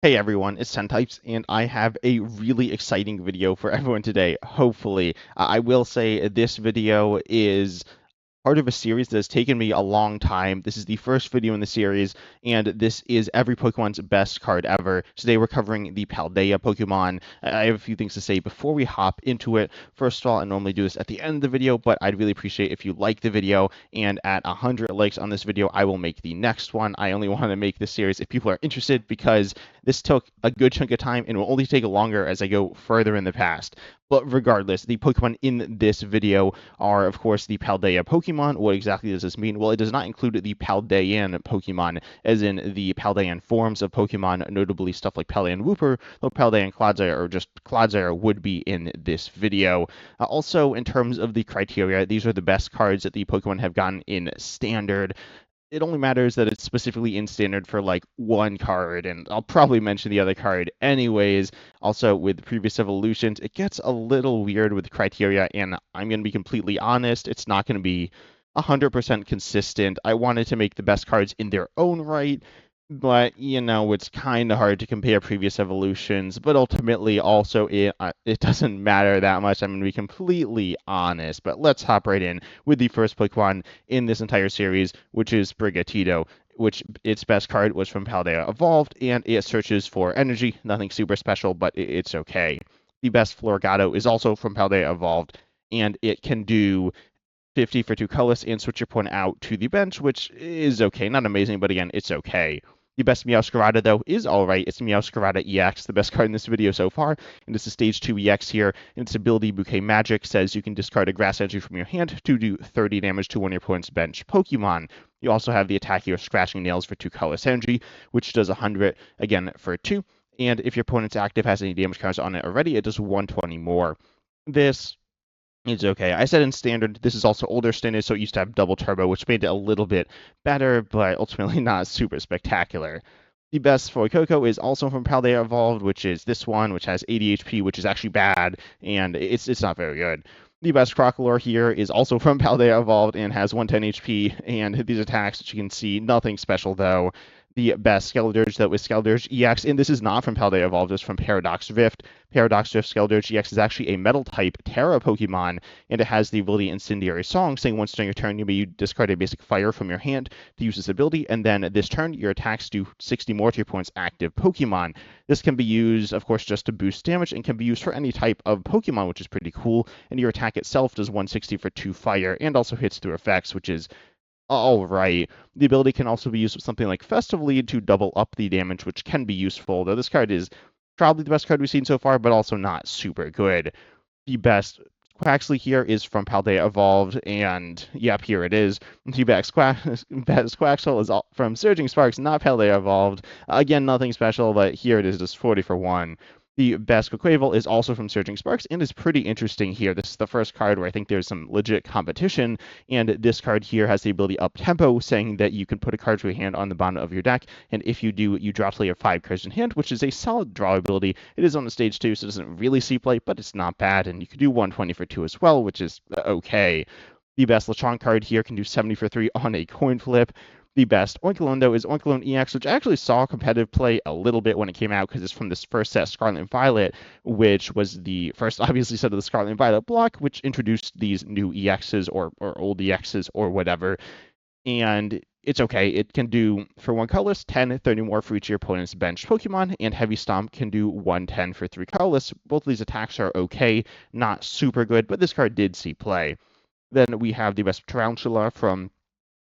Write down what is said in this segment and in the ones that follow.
Hey everyone, it's 10 Types, and I have a really exciting video for everyone today, hopefully. I will say this video is part of a series that has taken me a long time. This is the first video in the series, and this is every Pokemon's best card ever. Today we're covering the Paldea Pokemon. I have a few things to say before we hop into it. First of all, I normally do this at the end of the video, but I'd really appreciate if you like the video, and at 100 likes on this video, I will make the next one. I only want to make this series if people are interested, because this took a good chunk of time and will only take longer as I go further in the past. But regardless, the Pokemon in this video are, of course, the Paldea Pokemon. What exactly does this mean? Well, it does not include the Paldean Pokemon, as in the Paldean forms of Pokemon, notably stuff like Palian Wooper, though Paldea and Clodsire, or just Clodsire, would be in this video. Also, in terms of the criteria, these are the best cards that the Pokemon have gotten in Standard. It only matters that it's specifically in Standard for like one card, and I'll probably mention the other card anyways. Also, with previous evolutions, it gets a little weird with criteria, and I'm going to be completely honest, it's not going to be 100% consistent. I wanted to make the best cards in their own right, but it's kind of hard to compare previous evolutions. But ultimately, also it doesn't matter that much. I'm going to be completely honest. But let's hop right in with the first Pokemon in this entire series, which is Sprigatito, which its best card was from Paldea Evolved, and it searches for energy. Nothing super special, but it's okay. The best Floragato is also from Paldea Evolved, and it can do 50 for 2 colors and switch your opponent out to the bench, which is okay. Not amazing, but again, it's okay. The best Meowscarada, though, is alright. It's Meowscarada EX, the best card in this video so far, and it's a Stage 2 EX here, and its ability, Bouquet Magic, says you can discard a Grass Energy from your hand to do 30 damage to one of your opponent's bench Pokemon. You also have the attack here, Scratching Nails for 2 colors energy, which does 100, again, for 2, and if your opponent's active has any damage counters on it already, it does 120 more. This is okay. I said in Standard, this is also older Standard, so it used to have double turbo, which made it a little bit better, but ultimately not super spectacular. The best Fuecoco is also from Paldea Evolved, which is this one, which has 80 HP, which is actually bad, and it's not very good. The best Crocalor here is also from Paldea Evolved and has 110 HP, and these attacks, which you can see, nothing special though. The best Skeledirge, though, is Skeledirge EX, and this is not from Paldea Evolved, it's from Paradox Rift. Paradox Rift Skeledirge EX is actually a Metal-type Terra Pokemon, and it has the ability Incendiary Song, saying once during your turn, you may discard a basic fire from your hand to use this ability, and then this turn, your attacks do 60 more to your opponent's active Pokemon. This can be used, of course, just to boost damage, and can be used for any type of Pokemon, which is pretty cool, and your attack itself does 160 for 2 fire, and also hits through effects, which is alright. The ability can also be used with something like Festive Lead to double up the damage, which can be useful, though this card is probably the best card we've seen so far, but also not super good. The best Quaxly here is from Paldea Evolved, and yep, here it is. The best Quaxly is from Surging Sparks, not Paldea Evolved. Again, nothing special, but here it is, just 40 for 1. The best Quaquaval is also from Surging Sparks, and is pretty interesting here. This is the first card where I think there's some legit competition, and this card here has the ability Up Tempo, saying that you can put a card to your hand on the bottom of your deck, and if you do, you draw till you have 5 cards in hand, which is a solid draw ability. It is on the stage 2, so it doesn't really see play, but it's not bad, and you can do 120 for 2 as well, which is okay. The best Lechonk card here can do 70 for 3 on a coin flip. The best Oinkologne, though, is Oinkologne EX, which actually saw competitive play a little bit when it came out, because it's from this first set, Scarlet and Violet, which was the first, obviously, set of the Scarlet and Violet block, which introduced these new EXs, or old EXs, or whatever. And it's okay. It can do, for 1 colorless, 10, 30 more for each of your opponent's bench Pokemon, and Heavy Stomp can do 110 for 3 colorless. Both of these attacks are okay, not super good, but this card did see play. Then we have the best Tarantula from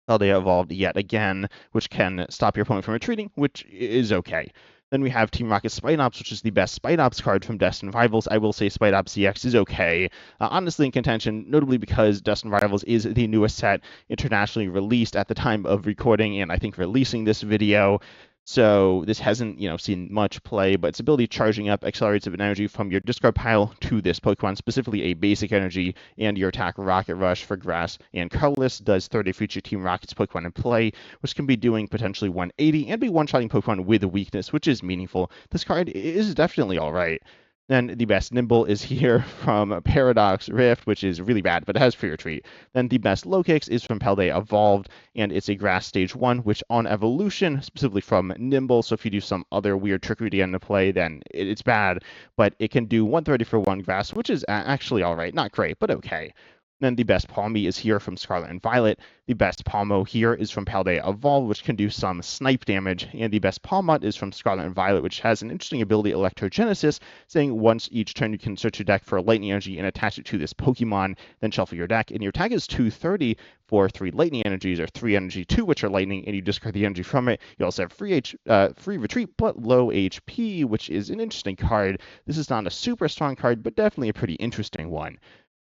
Paldea Evolved yet again, which can stop your opponent from retreating, which is okay. Then we have Team Rocket Spinops, which is the best Spinops card from Destined Rivals. I will say Spinops EX is okay. Honestly in contention, notably because Destined Rivals is the newest set internationally released at the time of recording and I think releasing this video. So this hasn't, seen much play, but its ability charging up accelerates of energy from your discard pile to this Pokemon, specifically a basic energy, and your attack Rocket Rush for grass and colorless does 30 for each Team Rocket's Pokemon in play, which can be doing potentially 180 and be one-shotting Pokemon with a weakness, which is meaningful. This card is definitely alright. Then the best Nimble is here from Paradox Rift, which is really bad, but it has Free Retreat. Then the best Low Kicks is from Paldea Evolved, and it's a Grass Stage 1, which on evolution, specifically from Nimble, so if you do some other weird trickery to get into play, then it's bad, but it can do 130 for 1 Grass, which is actually alright. Not great, but okay. Then the best Palmy is here from Scarlet and Violet. The best Palmo here is from Paldea Evolved, which can do some snipe damage. And the best Palmot is from Scarlet and Violet, which has an interesting ability, Electrogenesis, saying once each turn you can search your deck for a lightning energy and attach it to this Pokemon, then shuffle your deck. And your attack is 230 for 3 lightning energies, or 3 energy, 2 which are lightning, and you discard the energy from it. You also have free retreat, but low HP, which is an interesting card. This is not a super strong card, but definitely a pretty interesting one.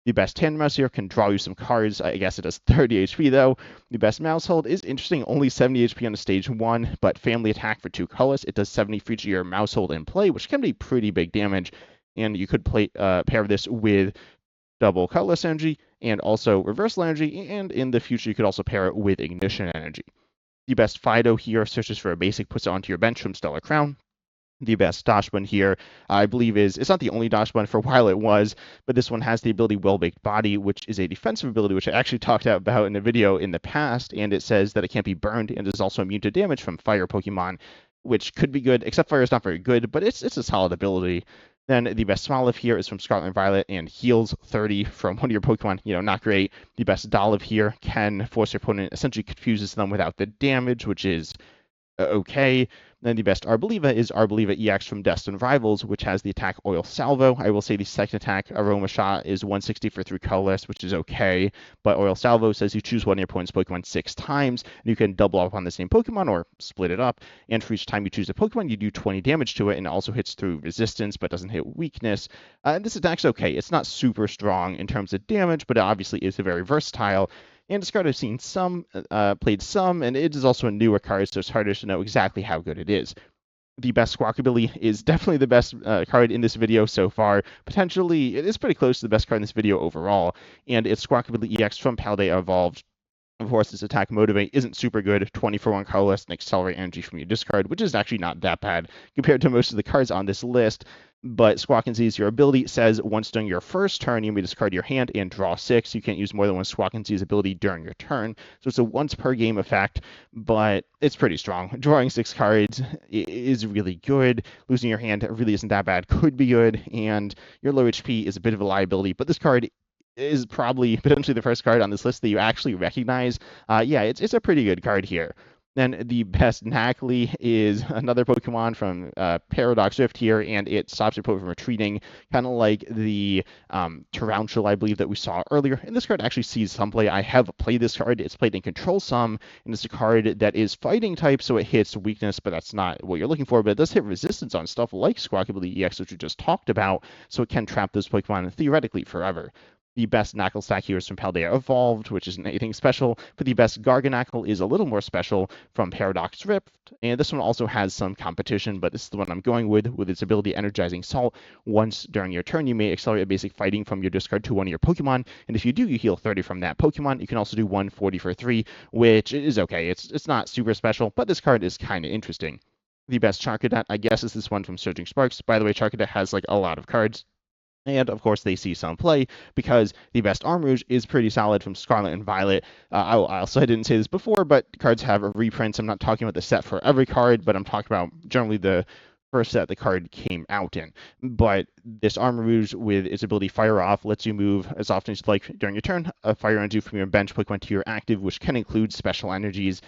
The best Tandem Mouse here can draw you some cards. I guess it does 30 HP though. The best Mousehold is interesting, only 70 HP on the stage 1, but Family Attack for 2 colors. It does 70 for each of your Mousehold in play, which can be pretty big damage. And you could pair this with double Colorless Energy and also Reversal Energy, and in the future you could also pair it with Ignition Energy. The best Fido here searches for a basic, puts it onto your bench from Stellar Crown. The best Dachshund here, I believe, it's not the only Dachshund. For a while it was, but this one has the ability Well-Baked Body, which is a defensive ability, which I actually talked about in a video in the past, and it says that it can't be burned and is also immune to damage from fire Pokemon, which could be good, except fire is not very good, but it's a solid ability. Then the best Smoliv here is from Scarlet and Violet and heals 30 from one of your Pokemon. Not great. The best Dolliv here can force your opponent, essentially confuses them without the damage, which is okay. Then the best Arboliva is Arboliva EX from Destined Rivals, which has the attack Oil Salvo. I will say the second attack, Aroma Shot, is 160 for 3 colorless, which is okay. But Oil Salvo says you choose one of your opponent's Pokemon 6 times, and you can double up on the same Pokemon or split it up. And for each time you choose a Pokemon, you do 20 damage to it, and it also hits through resistance, but doesn't hit weakness. And this attack's okay. It's not super strong in terms of damage, but it obviously is very versatile. And this card I've seen played some, and it is also a newer card, so it's harder to know exactly how good it is. The best Squawkabilly is definitely the best card in this video so far. Potentially, it is pretty close to the best card in this video overall, and it's Squawkabilly EX from Paldea Evolved. Of course, its attack Motivate isn't super good, 20 for 1 colorless, and accelerate energy from your discard, which is actually not that bad compared to most of the cards on this list. But Squawkanzy's, your ability says once during your first turn, you may discard your hand and draw 6. You can't use more than one Squawkanzy's ability during your turn. So it's a once per game effect, but it's pretty strong. Drawing 6 cards is really good. Losing your hand really isn't that bad. Could be good. And your low HP is a bit of a liability, but this card is probably potentially the first card on this list that you actually recognize. Yeah, it's a pretty good card here. Then the best Knackle is another Pokemon from Paradox Rift here, and it stops your Pokemon from retreating, kind of like the Tarantula, I believe, that we saw earlier. And this card actually sees some play. I have played this card. It's played in Control some, and it's a card that is fighting type, so it hits weakness, but that's not what you're looking for. But it does hit resistance on stuff like Squawkabilly EX, which we just talked about, so it can trap those Pokemon theoretically forever. The best Knackle stack here is from Paldea Evolved, which isn't anything special, but the best Garganacl is a little more special from Paradox Rift, and this one also has some competition, but this is the one I'm going with its ability Energizing Salt. Once during your turn, you may accelerate a basic fighting from your discard to one of your Pokemon, and if you do, you heal 30 from that Pokemon. You can also do 140 for 3, which is okay. It's not super special, but this card is kind of interesting. The best Charadette, I guess, is this one from Surging Sparks. By the way, Charadette has like a lot of cards. And of course, they see some play because the best Armrouge is pretty solid from Scarlet and Violet. I also didn't say this before, but cards have reprints. I'm not talking about the set for every card, but I'm talking about generally the first set the card came out in. But this Armrouge, with its ability Fire Off, lets you move as often as you like during your turn, a fire energy from your bench Pokemon to your active, which can include special energies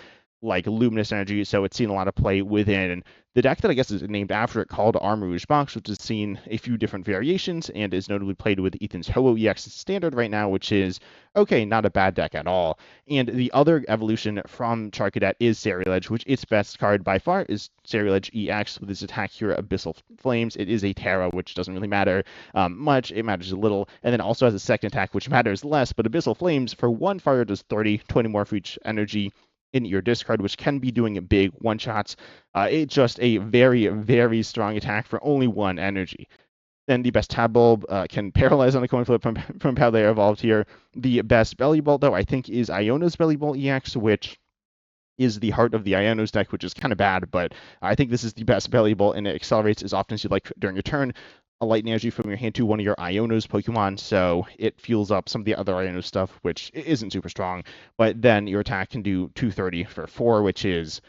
like Luminous Energy, so it's seen a lot of play within the deck that I guess is named after it, called Armrouge Box, which has seen a few different variations and is notably played with Ethan's Ho-Oh EX standard right now, which is, okay, not a bad deck at all. And the other evolution from Charcadet is Ceruledge, which its best card by far is Ceruledge EX with its attack here, Abyssal Flames. It is a Terra, which doesn't really matter much. It matters a little. And then also has a second attack, which matters less, but Abyssal Flames for 1 fire does 30, 20 more for each energy in your discard, which can be doing big one-shots. It's just a very, very strong attack for only 1 energy. Then the best Tadbulb can paralyze on a coin flip from Paldea Evolved here. The best Bellibolt, though, I think is Ionos Bellibolt EX, which is the heart of the Ionos deck, which is kind of bad, but I think this is the best Bellibolt, and it accelerates as often as you like during your turn. a lightning energy from your hand to one of your Ionos Pokemon, so it fuels up some of the other Ionos stuff, which isn't super strong. But then your attack can do 230 for 4, which is,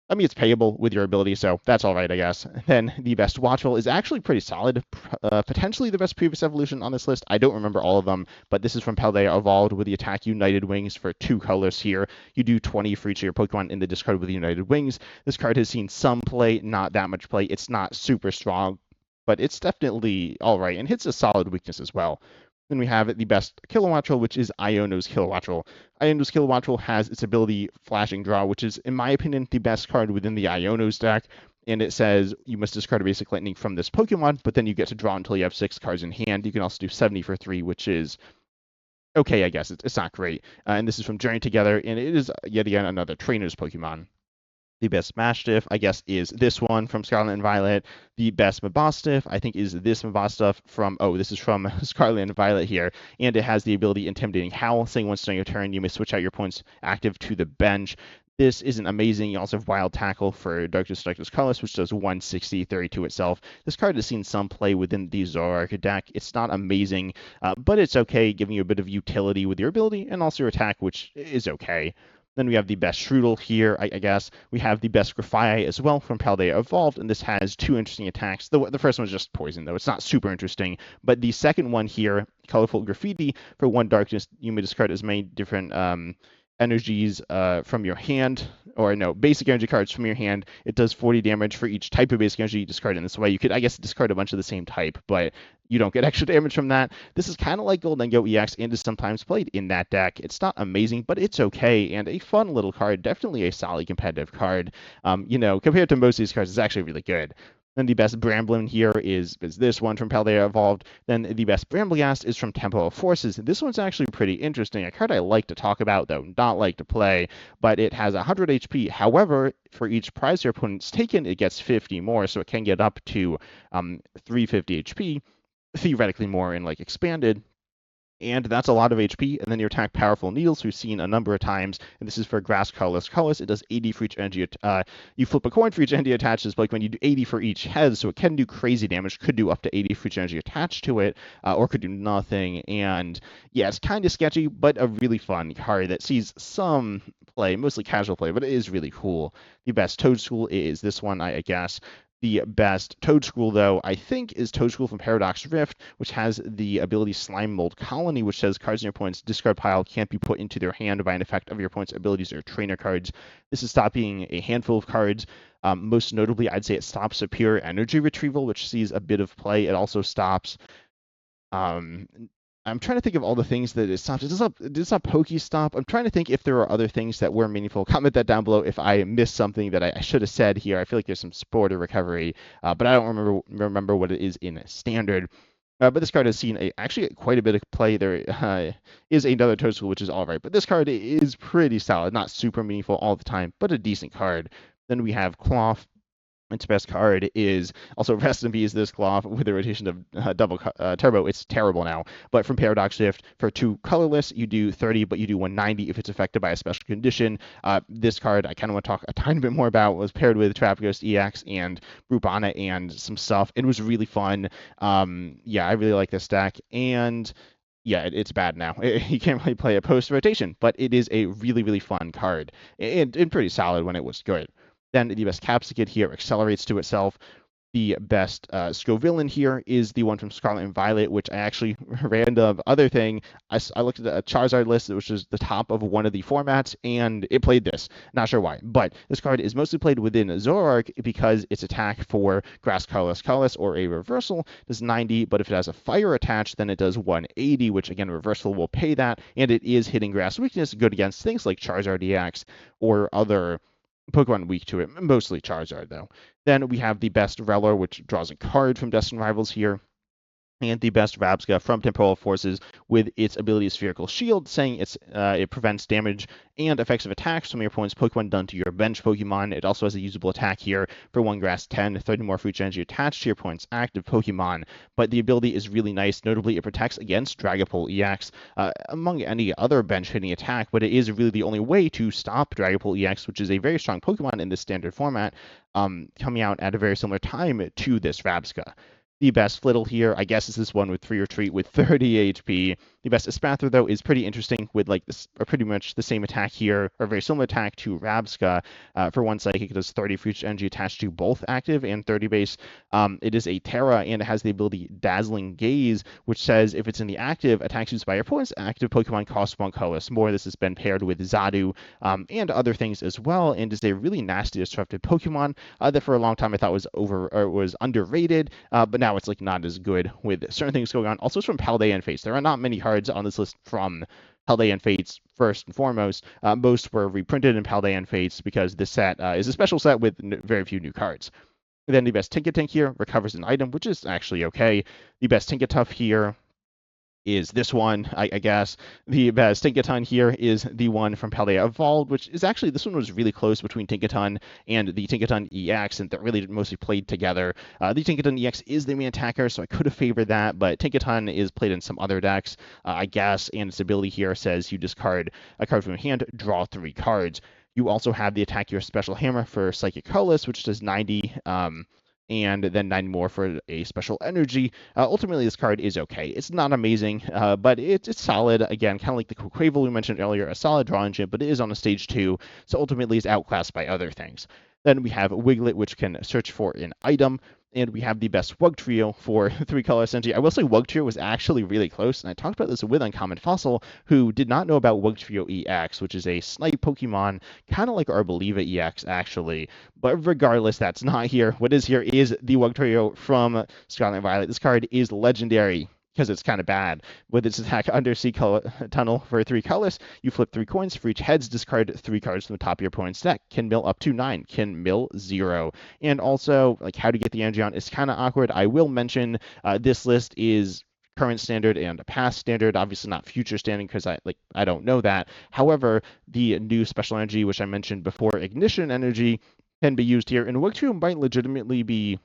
I mean, it's payable with your ability, so that's all right, I guess. Then the best Watchful is actually pretty solid, potentially the best previous evolution on this list. I don't remember all of them, but this is from Paldea Evolved with the attack United Wings for 2 colors here. You do 20 for each of your Pokemon in the discard with the United Wings. This card has seen some play, not that much play. It's not super strong, but it's definitely all right and hits a solid weakness as well. Then we have the best Kilowattrel, which is Iono's Kilowattrel. Iono's Kilowattrel has its ability Flashing Draw, which is, in my opinion, the best card within the Iono's deck. And it says you must discard a basic lightning from this Pokemon, but then you get to draw until you have 6 cards in hand. You can also do 70 for 3, which is okay, I guess. It's not great. And this is from Journey Together, and it is yet again another Trainer's Pokemon. The best Mabbastiff, I guess, is this one from Scarlet and Violet. The best Mabbastiff, I think, is this Mabbastiff from, this is from Scarlet and Violet here. And it has the ability Intimidating Howl, saying once during your turn, you may switch out your opponent's active to the bench. This isn't amazing. You also have Wild Tackle for Darkness Colorless, which does 160, 32 itself. This card has seen some play within the Zoroark deck. It's not amazing, but it's okay, giving you a bit of utility with your ability and also your attack, which is okay. Then we have the best Strudel here, I guess. We have the best Grafaiai as well from Paldea Evolved, and this has 2 interesting attacks. The first one's just poison, though. It's not super interesting. But the second one here, Colorful Graffiti, for 1 darkness, you may discard as many different energies from your hand, or no, basic energy cards from your hand. It does 40 damage for each type of basic energy you discard in this way. You could, I guess, discard a bunch of the same type, but you don't get extra damage from that. This is kind of like Gholdengo EX and is sometimes played in that deck. It's not amazing, but it's okay, and a fun little card. Definitely a solid competitive card. Compared to most of these cards, it's actually really good. Then the best Bramblin here is this one from Paldea Evolved. Then the best Brambleghast is from Tempo of Forces. This one's actually pretty interesting. A card I like to talk about, though not like to play, but it has 100 HP. However, for each prize your opponent's taken, it gets 50 more, so it can get up to 350 HP, theoretically more in like expanded. And that's a lot of HP. And then you attack Powerful Needles, we've seen a number of times. And this is for Grass Colorless Colorless. It does 80 for each energy. You flip a coin for each energy attached. It's like when you do 80 for each head, so it can do crazy damage. Could do up to 80 for each energy attached to it, or could do nothing. And yeah, it's kind of sketchy, but a really fun card that sees some play, mostly casual play, but it is really cool. The best Toadstool is this one, I guess. The best Toadstool, though, I think, is Toadstool from Paradox Rift, which has the ability Slime Mold Colony, which says cards in your opponent's discard pile can't be put into their hand by an effect of your opponent's abilities or trainer cards. This is stopping a handful of cards. Most notably, I'd say it stops Superior Energy Retrieval, which sees a bit of play. It also stops I'm trying to think of all the things that it stops. It does not Pokestop. I'm trying to think if there are other things that were meaningful. Comment that down below if I missed something that I should have said here. I feel like there's some Spore to Recovery, but I don't remember what it is in Standard. But this card has seen actually quite a bit of play. There is another Toadstool, which is all right. But this card is pretty solid. Not super meaningful all the time, but a decent card. Then we have Cloth. Its best card is also Rest in Peace, this Cloth with a rotation of double turbo. It's terrible now. But from Paradox Shift, for 2 colorless, you do 30, but you do 190 if it's affected by a special condition. This card I kind of want to talk a tiny bit more about. Was paired with Trapghost EX and Brupana and some stuff. It was really fun. Yeah, I really like this deck. And yeah, it's bad now. You can't really play it post-rotation, but it is a really, really fun card. And pretty solid when it was good. Then the best Capsicid here accelerates to itself. The best Scovillain here is the one from Scarlet and Violet, which I actually, random other thing, I looked at a Charizard list, which is the top of one of the formats, and it played this. Not sure why, but this card is mostly played within Zoroark because its attack for Grass Colorless or a Reversal does 90, but if it has a Fire attached, then it does 180, which again, Reversal will pay that, and it is hitting Grass Weakness, good against things like Charizard EX or other Pokemon weak to it, mostly Charizard, though. Then we have the best Rellor, which draws a card from Destined Rivals here. And the best Rabsca from Temporal Forces with its ability Spherical Shield, saying it prevents damage and effects of attacks from your opponent's Pokemon done to your bench Pokemon. It also has a usable attack here for 1 Grass 10, 30 more for each energy attached to your opponent's active Pokemon. But the ability is really nice. Notably, it protects against Dragapult EX, among any other bench hitting attack, but it is really the only way to stop Dragapult EX, which is a very strong Pokemon in this standard format, coming out at a very similar time to this Rabsca. The best Flittle here, I guess, is this one with 3 retreat with 30 HP. The best Espathther, though, is pretty interesting with like this, or pretty much the same attack here, or very similar attack to Rabska. For one psychic, it does 30 future energy attached to both active and 30 base. It is a Terra, and it has the ability Dazzling Gaze, which says if it's in the active, attacks used by your opponent's active Pokemon cost 1 colorless more. This has been paired with Zadu and other things as well, and is a really nasty disruptive Pokemon that for a long time I thought was underrated, but now it's like not as good with certain things going on. Also, it's from Paldea and Fates. There are not many cards on this list from Paldea and Fates first and foremost. Most were reprinted in Paldea and Fates because this set is a special set with very few new cards. Then the best Tinkatank here recovers an item, which is actually okay. The best Tinkatuff here is this one, I guess. The best Tinkaton here is the one from Paldea Evolved, which is actually, this one was really close between Tinkaton and the Tinkaton EX, and they're really mostly played together. The Tinkaton EX is the main attacker, so I could have favored that, but Tinkaton is played in some other decks, I guess, and its ability here says you discard a card from your hand, draw 3 cards. You also have the Attack Your Special Hammer for Psychic Colorless, which does 90, and then 9 more for a special energy. Ultimately, this card is okay. It's not amazing, but it's solid. Again, kind of like the Quavel we mentioned earlier, a solid draw engine, but it is on a stage 2, so ultimately it's outclassed by other things. Then we have Wiglet, which can search for an item, and we have the best Wugtrio for 3 colorless energy. I will say Wugtrio was actually really close, and I talked about this with Uncommon Fossil, who did not know about Wugtrio EX, which is a snipe Pokemon, kind of like Arboliva EX, actually. But regardless, that's not here. What is here is the Wugtrio from Scarlet Violet. This card is legendary because it's kind of bad. With its attack Undersea Tunnel for 3 colors, you flip 3 coins. For each heads, discard 3 cards from the top of your opponent's deck. Can mill up to 9. Can mill 0. And also, like, how to get the energy on is kind of awkward. I will mention this list is current standard and past standard, obviously not future standard because I don't know that. However, the new special energy, which I mentioned before, Ignition Energy, can be used here, and Wugtrio might legitimately be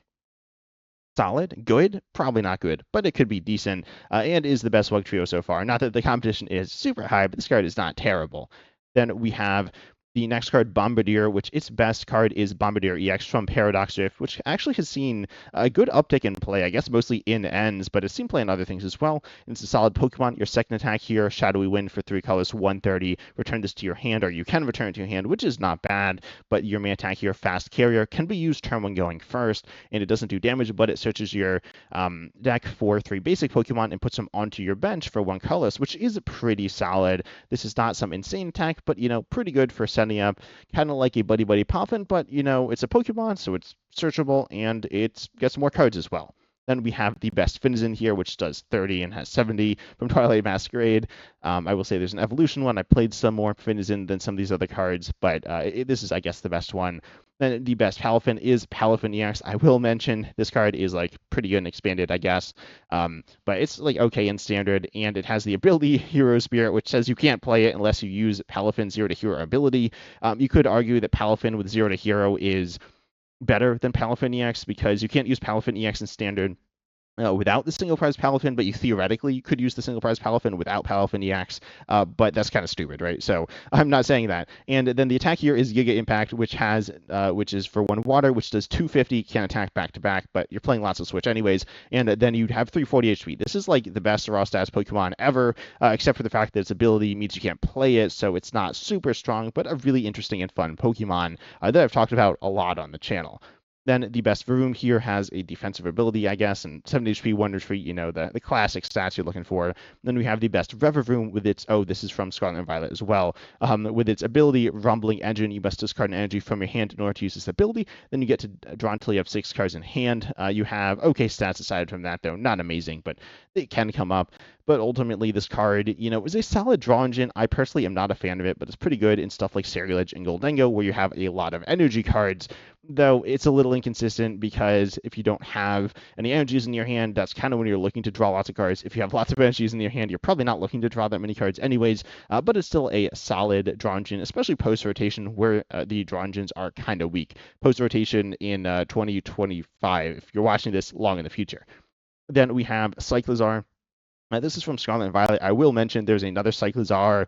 solid, good, probably not good, but it could be decent, and is the best Wugtrio so far. Not that the competition is super high, but this card is not terrible. Then we have the next card, Bombardier, which its best card is Bombardier EX from Paradox Rift, which actually has seen a good uptick in play, I guess mostly in ends, but it's seen play in other things as well. It's a solid Pokemon. Your second attack here, Shadowy Wind for 3 colors, 130. Return this to your hand, or you can return it to your hand, which is not bad, but your main attack here, Fast Carrier, can be used turn 1 going first, and it doesn't do damage, but it searches your deck for 3 basic Pokemon and puts them onto your bench for 1 colorless, which is pretty solid. This is not some insane attack, but, pretty good for setting up, kind of like a Buddy Buddy Poffin, but, it's a Pokemon, so it's searchable, and it gets more cards as well. Then we have the best Finizen here, which does 30 and has 70 from Twilight Masquerade. I will say there's an evolution one. I played some more Finizen than some of these other cards, but this is, I guess, the best one. Then the best Palafin is Palafin EX. I will mention this card is like pretty good and expanded, I guess, but it's like okay in standard, and it has the ability Hero Spirit, which says you can't play it unless you use Palafin 0 to Hero ability. You could argue that Palafin with 0 to Hero is better than Palafin EX because you can't use Palafin EX in standard without the single prize Palafin, but you theoretically could use the single prize Palafin without Palafin EX, but that's kind of stupid, right? So I'm not saying that. And then the attack here is Giga Impact, which is for 1 water, which does 250, can attack back to back, but you're playing lots of Switch anyways, and then you'd have 340 HP. This is like the best raw stats Pokemon ever, except for the fact that its ability means you can't play it, so it's not super strong, but a really interesting and fun Pokemon that I've talked about a lot on the channel. Then the best Varoom here has a defensive ability, I guess, and 70 HP, 1 retreat, the classic stats you're looking for. Then we have the best Revavroom with its, this is from Scarlet and Violet as well, with its ability, Rumbling Engine. You must discard an energy from your hand in order to use this ability. Then you get to draw until you have 6 cards in hand. You have okay stats aside from that, though, not amazing, but they can come up. But ultimately, this card, is a solid draw engine. I personally am not a fan of it, but it's pretty good in stuff like Ceruledge and Goldengo, where you have a lot of energy cards, though it's a little inconsistent because if you don't have any energies in your hand, that's kind of when you're looking to draw lots of cards. If you have lots of energies in your hand, you're probably not looking to draw that many cards anyways, but it's still a solid draw engine, especially post-rotation, where the draw engines are kind of weak. Post-rotation in 2025, if you're watching this long in the future. Then we have Cyclizar. This is from Scarlet and Violet. I will mention there's another Cyclizar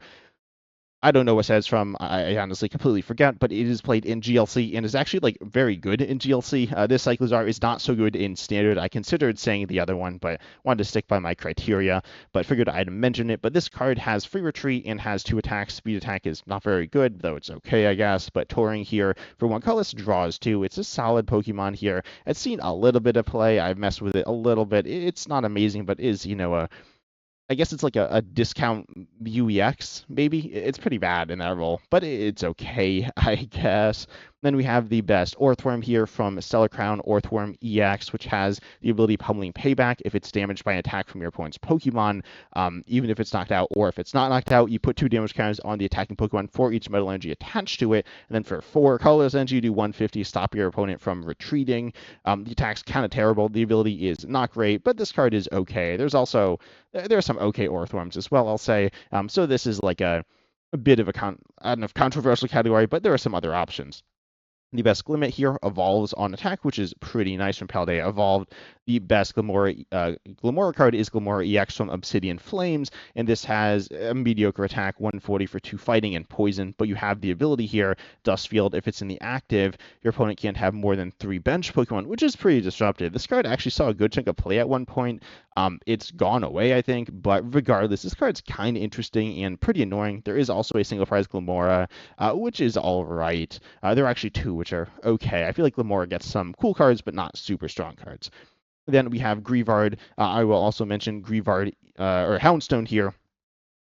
I don't know what set it's from. I honestly completely forget, but it is played in GLC and is actually like very good in GLC. This Cyclizar is not so good in Standard. I considered saying the other one, but wanted to stick by my criteria. But figured I'd mention it. But this card has free retreat and has 2 attacks. Speed attack is not very good, though it's okay, I guess. But touring here for 1 colorless draws 2. It's a solid Pokemon here. It's seen a little bit of play. I've messed with it a little bit. It's not amazing, but is a I guess it's like a discount UEX, maybe. It's pretty bad in that role, but it's okay, I guess. Then we have the best Orthworm here from Stellar Crown Orthworm EX, which has the ability Pummeling Payback if it's damaged by an attack from your opponent's Pokemon, even if it's knocked out, or if it's not knocked out, you put 2 damage counters on the attacking Pokemon for each metal energy attached to it, and then for 4 colorless energy, you do 150, stop your opponent from retreating. The attack's kind of terrible. The ability is not great, but this card is okay. There are some okay Orthworms as well, I'll say. So this is like a bit of I don't know, controversial category, but there are some other options. The best Glimmet here evolves on attack, which is pretty nice from Paldea Evolved. The best Gamora card is Gamora EX from Obsidian Flames, and this has a mediocre attack, 140 for 2 fighting and poison, but you have the ability here, Dustfield, if it's in the active, your opponent can't have more than 3 bench Pokemon, which is pretty disruptive. This card actually saw a good chunk of play at one point. It's gone away, I think, but regardless, this card's kind of interesting and pretty annoying. There is also a single prize Gamora, which is all right. There are actually 2 which are okay. I feel like Gamora gets some cool cards, but not super strong cards. Then we have Greavard. I will also mention Greavard or Houndstone here.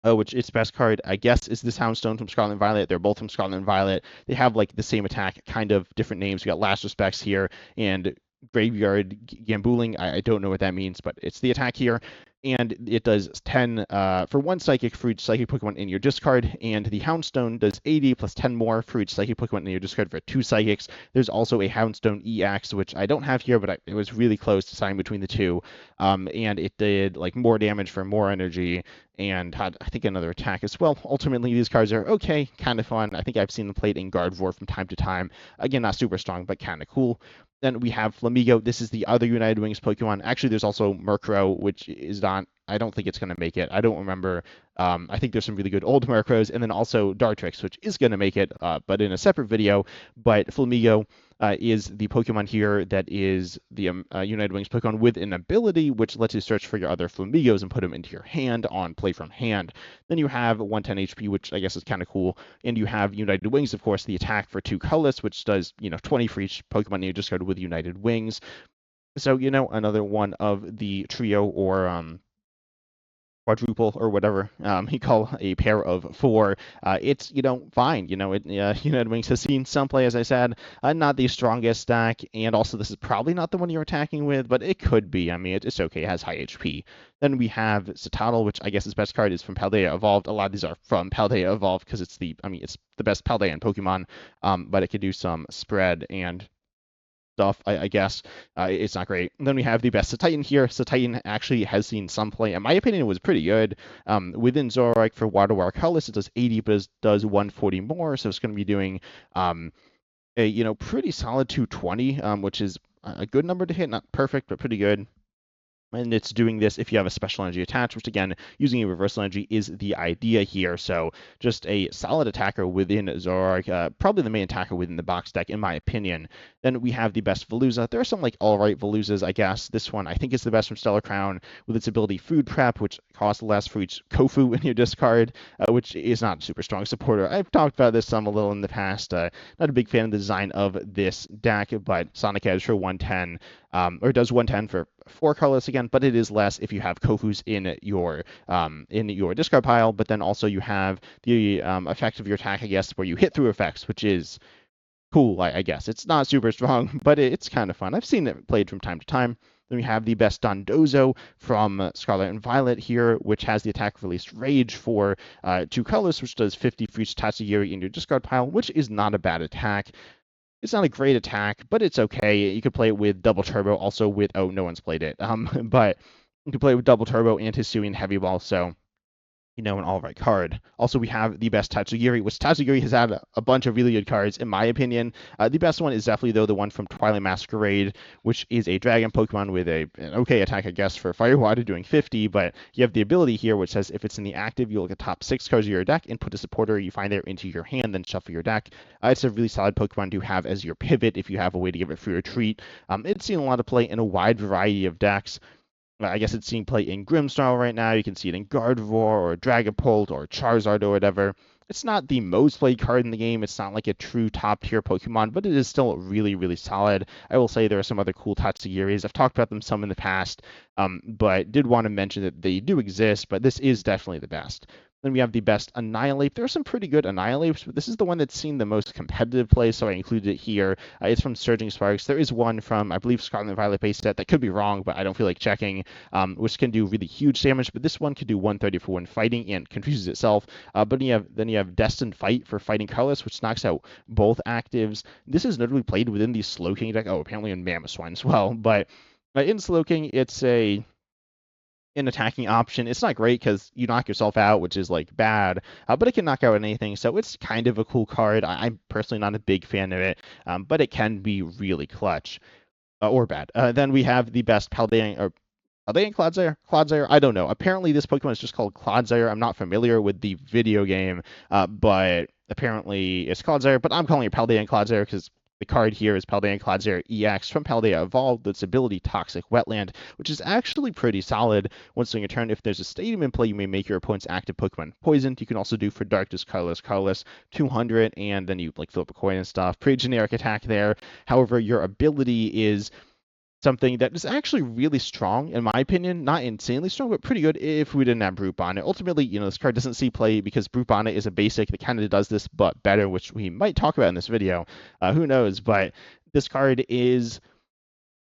Which its best card, I guess, is this Houndstone from Scarlet and Violet. They're both from Scarlet and Violet. They have like the same attack, kind of different names. We got Last Respects here and Graveyard Gambooling. I don't know what that means, but it's the attack here. And it does 10 for 1 Psychic for each Psychic Pokemon in your discard. And the Houndstone does 80 plus 10 more for each Psychic Pokemon in your discard for 2 Psychics. There's also a Houndstone EX, which I don't have here, but it was really close to deciding between the 2. And it did like more damage for more energy and had, I think, another attack as well. Ultimately, these cards are okay, kind of fun. I think I've seen them played in Gardevoir from time to time. Again, not super strong, but kind of cool. Then we have Flamigo. This is the other United Wings Pokemon. Actually, there's also Murkrow, which is not, I don't think it's going to make it. I don't remember. I think there's some really good old Murkrows, and then also Dartrix, which is going to make it, but in a separate video. But Flamigo is the Pokemon here that is the United Wings Pokemon with an ability which lets you search for your other Flamigos and put them into your hand on play from hand. Then you have 110 HP, which I guess is kind of cool. And you have United Wings, of course, the attack for 2 colorless, which does 20 for each Pokemon you discard with United Wings. So another one of the trio or quadruple or whatever you call a pair of 4. It's fine. United Wings has seen some play, as I said. Not the strongest stack, and also this is probably not the one you're attacking with, but it could be. I mean, it's okay. It has high HP. Then we have Citadel, which I guess its best card is from Paldea Evolved. A lot of these are from Paldea Evolved because it's the best Paldean Pokemon, but it could do some spread and stuff, I guess. It's not great. And then we have the best Titan here. Titan actually has seen some play. In my opinion, it was pretty good. Within Zoroark for Water War Colorless, it does 80, but it does 140 more. So it's going to be doing a pretty solid 220, which is a good number to hit. Not perfect, but pretty good. And it's doing this if you have a special energy attached, which again, using a reversal energy is the idea here. So just a solid attacker within Zoroark, probably the main attacker within the box deck, in my opinion. Then we have the best Veluza. There are some all right Veluzas, I guess. This one I think is the best from Stellar Crown with its ability Food Prep, which costs less for each Kofu in your discard, which is not a super strong supporter. I've talked about this some a little in the past. Not a big fan of the design of this deck, but Sonic Edge for 110, or it does 110 for 4 colorless again, but it is less if you have Kofus in your discard pile. But then also you have the effect of your attack, I guess, where you hit through effects, which is cool, I guess. It's not super strong, but it's kind of fun. I've seen it played from time to time. Then we have the best Dondozo from Scarlet and Violet here, which has the attack released Rage for 2 colors, which does 50 for each Tatsugiri in your discard pile, which is not a bad attack. It's not a great attack, but it's okay. You could play it with Double Turbo, also with, oh, no one's played it. But you could play it with Double Turbo, Anti-Sui, and Heavy Ball, so an all right card. Also, we have the best Tatsugiri, which Tatsugiri has had a bunch of really good cards, in my opinion. The best one is definitely, though, the one from Twilight Masquerade, which is a dragon Pokemon with an okay attack, I guess, for Fire Water doing 50, but you have the ability here, which says if it's in the active, you look at top 6 cards of your deck and put a supporter you find there into your hand, then shuffle your deck. It's a really solid Pokemon to have as your pivot if you have a way to give it free retreat. It's seen a lot of play in a wide variety of decks. I guess it's seeing play in Grimmsnarl right now. You can see it in Gardevoir or Dragapult or Charizard or whatever. It's not the most played card in the game. It's not like a true top tier Pokemon, but it is still really, really solid. I will say there are some other cool Tatsugiris. I've talked about them some in the past, but did want to mention that they do exist, but this is definitely the best. Then we have the best Anihilap. There are some pretty good Anihilapes, but this is the one that's seen the most competitive play, so I included it here. It's from Surging Sparks. There is one from, I believe, Scarlet Violet base set. That could be wrong, but I don't feel like checking, which can do really huge damage, but this one can do 130 for one fighting and confuses itself. But then you have Destined Fight for Fighting Colorless, which knocks out both actives. This is notably played within the Slowking deck. Oh, apparently in Mamoswine as well, but in Slowking, it's an attacking option. It's not great because you knock yourself out, which is like bad, but it can knock out anything, so it's kind of a cool card. I'm personally not a big fan of it, but it can be really clutch, or bad. Then we have the best Paldea, or Paldea Cloudsire? Cloudsire? I don't know. Apparently this Pokemon is just called Cloudsire. I'm not familiar with the video game, but apparently it's Cloudsire, but I'm calling it Paldea Cloudsire because the card here is Paldea Cloudsire EX from Paldea Evolved. Its ability Toxic Wetland, which is actually pretty solid. Once during a turn, if there's a stadium in play, you may make your opponent's active Pokemon poisoned. You can also do for Darkness, Colorless, 200, and then you like flip a coin and stuff. Pretty generic attack there. However, your ability is something that is actually really strong, in my opinion. Not insanely strong, but pretty good if we didn't have Brupana. Ultimately, this card doesn't see play because Brupana is a basic that kind of does this, but better, which we might talk about in this video. Who knows? But this card is...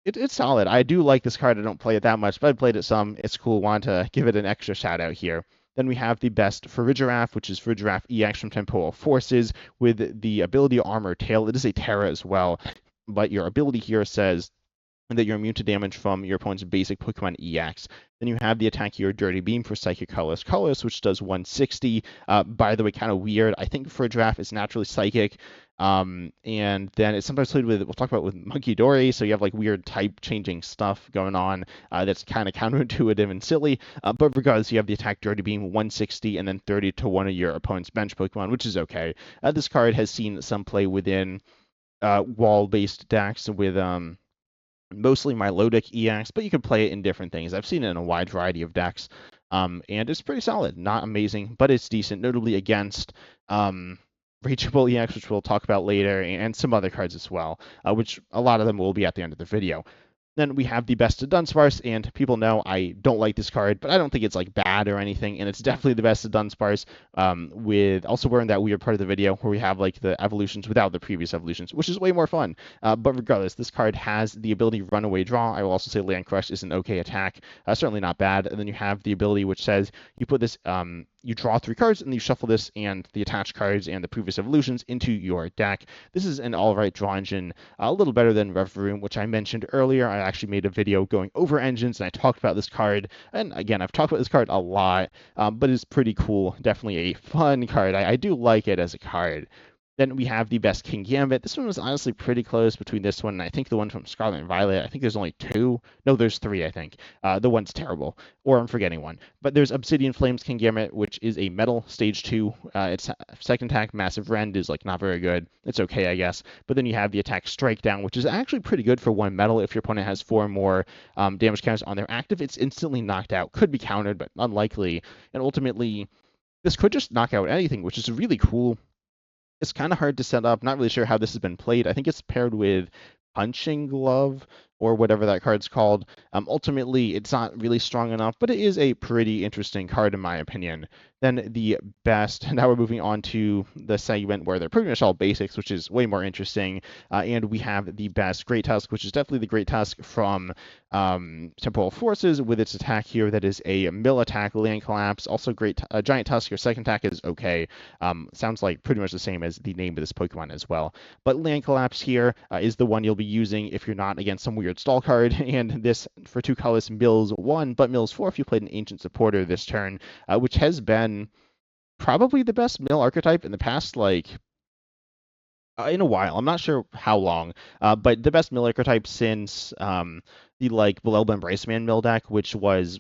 It's solid. I do like this card. I don't play it that much, but I played it some. It's cool. Want to give it an extra shout out here. Then we have the best Frigeraf, which is Frigeraf EX from Temporal Forces with the ability Armor Tail. It is a Terra as well, but your ability here says that you're immune to damage from your opponent's basic Pokemon EX. Then you have the attack here, Dirty Beam for Psychic Colorless, which does 160. By the way, kind of weird. I think Frigeraf is naturally Psychic, and then it's sometimes played with, we'll talk about with Monkey Dory, so you have like weird type changing stuff going on that's kind of counterintuitive and silly. But regardless, you have the attack Dirty Beam 160 and then 30 to one of your opponent's bench Pokemon, which is okay. This card has seen some play within wall-based decks with mostly Milotic EX, but you can play it in different things. I've seen it in a wide variety of decks, and it's pretty solid. Not amazing, but it's decent, notably against Hydrapple EX, which we'll talk about later, and some other cards as well, which a lot of them will be at the end of the video. Then we have the best of Dunspars, and people know I don't like this card, but I don't think it's like bad or anything, and it's definitely the best of Dunspars, with also we're in that weird part of the video where we have like the evolutions without the previous evolutions, which is way more fun. But regardless, this card has the ability Runaway Draw. I will also say Land Crush is an okay attack, certainly not bad. And then you have the ability which says you put this, you draw 3 cards and you shuffle this and the attached cards and the previous evolutions into your deck. This is an alright draw engine, a little better than Revroom, which I mentioned earlier. I actually made a video going over engines and I talked about this card. And again, I've talked about this card a lot, but it's pretty cool. Definitely a fun card. I do like it as a card. Then we have the best King Gambit. This one was honestly pretty close between this one and I think the one from Scarlet and Violet. I think there's only 2. No, there's 3, I think. The one's terrible. Or I'm forgetting one. But there's Obsidian Flames King Gambit, which is a metal stage 2. Its second attack, Massive Rend, is like not very good. It's okay, I guess. But then you have the attack Strike Down, which is actually pretty good for 1 metal. If your opponent has 4 or more damage counters on their active, it's instantly knocked out. Could be countered, but unlikely. And ultimately, this could just knock out anything, which is really cool. It's kind of hard to set up. Not really sure how this has been played. I think it's paired with Punching Glove or whatever that card's called. Ultimately, it's not really strong enough, but it is a pretty interesting card in my opinion. Then the best, now we're moving on to the segment where they're pretty much all basics, which is way more interesting. And we have the best Great Tusk, which is definitely the Great Tusk from Temporal Forces with its attack here that is a mill attack, Land Collapse. Also Giant Tusk, your second attack is okay. Sounds like pretty much the same as the name of this Pokemon as well. But Land Collapse here is the one you'll be using if you're not against some weird weird stall card, and this for 2 colors mills 1, but mills 4 if you played an Ancient Supporter this turn, which has been probably the best mill archetype in the past, like, in a while. I'm not sure how long, but the best mill archetype since the like Belelba Embrace Man mill deck, which was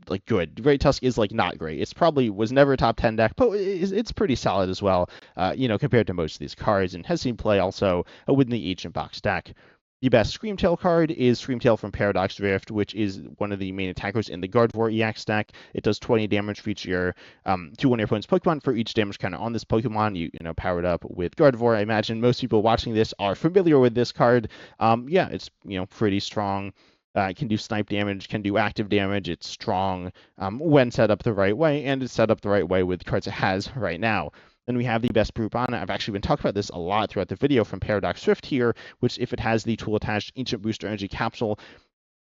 like good. Great Tusk is like not great. It's probably was never a top 10 deck, but it's pretty solid as well. Compared to most of these cards, and has seen play also within the Ancient Box deck. The best Screamtail card is Screamtail from Paradox Rift, which is one of the main attackers in the Gardevoir EX deck. It does 20 damage for each of your 2 your opponent's Pokemon. For each damage counter on this Pokemon, you power it up with Gardevoir. I imagine most people watching this are familiar with this card. Yeah, it's pretty strong. It can do snipe damage, can do active damage. It's strong when set up the right way, and it's set up the right way with the cards it has right now. Then we have the best Brupana. I've actually been talking about this a lot throughout the video from Paradox Rift here, which if it has the tool attached Ancient Booster Energy Capsule,